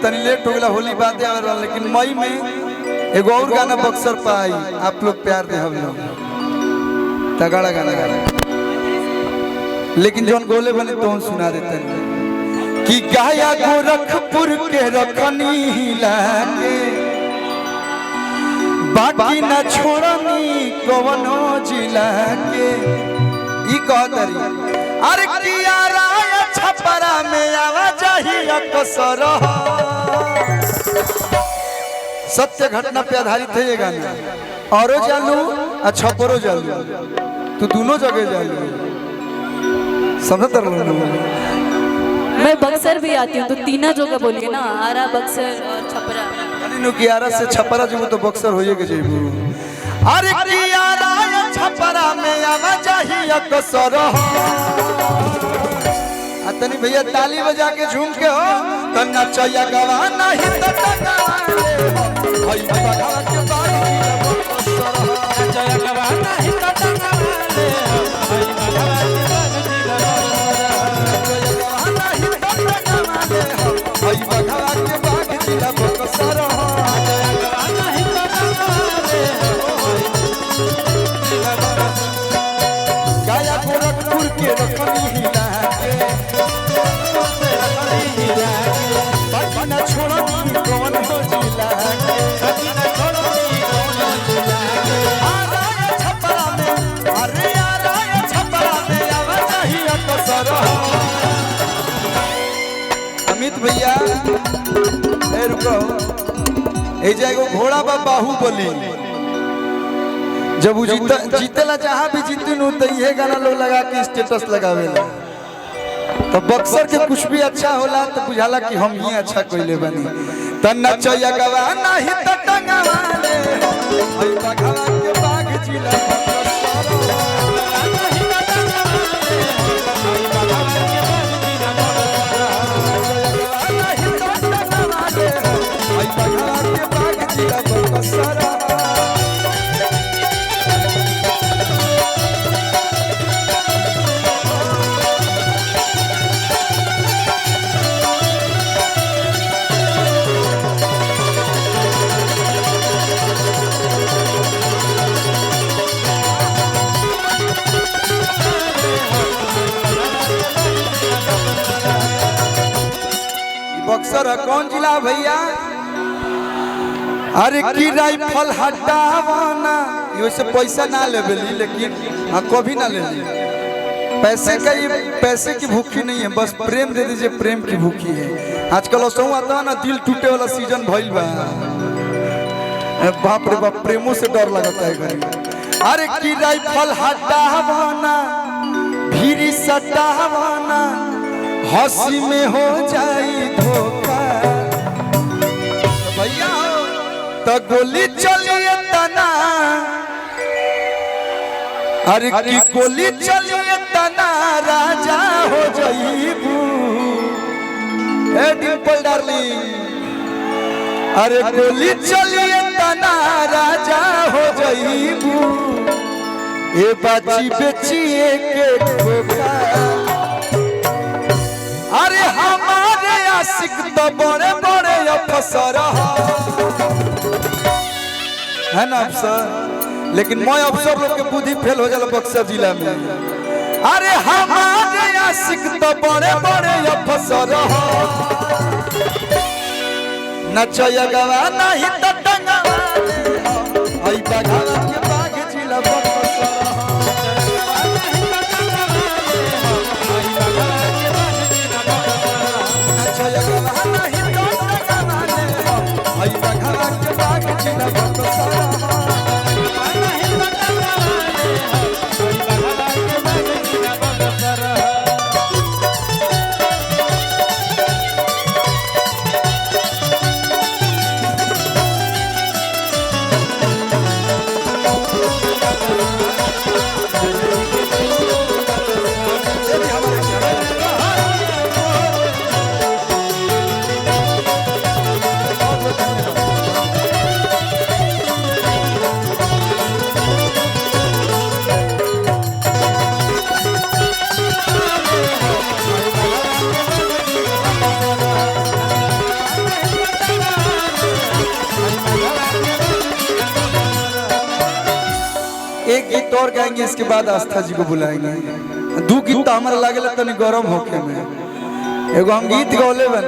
तनी लेट हो गया होली बाद आवे, लेकिन मई में एगो और गाना बक्सर पाई आप लोग प्यार दे हम लोग तगड़ा गाना गाना, लेकिन जोन गोले बने तो सुना देते कि गाया गोरखपुर के रखनी लागे बाकी न छोड़नी कवनो जिला के ई कहतरी। अरे किया राय छपरा में आवा जाही अक्सर, सत्य घटना पे आधारित है ये गाना। औरो जालू और छपरो जालू, तू दोनों जगह जालू, समझ तर लो। मैं बक्सर भी आती हूँ तो तीना जगह बोलिए ना, आरा बक्सर और छपरा। अरे कि आरा से छपरा जो तो बक्सर होइए के जेबू। अरे कि आरा या छपरा में आवा जाही अक्सर, तनी भैया ताली बजा के झूम के हो तो नचैया गवा नहीं तो टंगावा भाई बगा के बारी नचैया गवा नहीं तो टंगावा भाई बगा के बाग जिला बक्सर गाया गोरखपुर के रखनी हिला के न छोड़नी कौन हो जिला छपरा में, अरे छपरा में आवा जाही अक्सर। अमित भैया रुको, ए जाएगो घोड़ा बा बाहुबली, जब वो जीतेला जहाँ भी जीतू तो ये गाना लोग लगा के स्टेटस लगावेला, तो बक्सर के कुछ भी अच्छा होला तो बुझाला कि हम ही अच्छा कोइले बनी। त नचैया गवा नहीं त टंगावा ले भाई बघवा के बाग जिला बक्सर है कौन जिला भैया? अरे की राइफल हटावाना ये से पैसा ना लेबेली, लेकिन कभी ना ले ली। पैसे की भूखी नहीं है, बस प्रेम दे दीजिए, प्रेम की भूखी है। आजकल ऐसा आता है ना, दिल टूटे वाला सीजन भइल बा, बाप रे बाप, प्रेमों से डर लगता है घर। अरे की राइफल हटावाना भीरी सटावाना हंसी में हो जाई धोखा भैया तो गोली चलिए तना, अरे की गोली चलिए तना राजा हो जाइबू ए डिंपल डार्लिंग, अरे गोली चलिए तना राजा हो जाइबू ए बाची बेचिए के धोखा। अरे हमारे आशिक तो बड़े बड़े अफसर है ना अफसर, लेकिन मैं अफसर लोग के बुद्धि फेल हो जाला बक्सर जिला में। अरे हमारे आशिक तो बड़े बड़े अफसर नचैया गवा नहीं तो टंगावा आई बघवा के बाग जिला बक्सर। एक गीत और गाएंगे, इसके बाद आस्था जी को बुलाएंगे। दो गीत तो हमारा लागेला तनी गरम होके में। एगो हम गीत गौले बन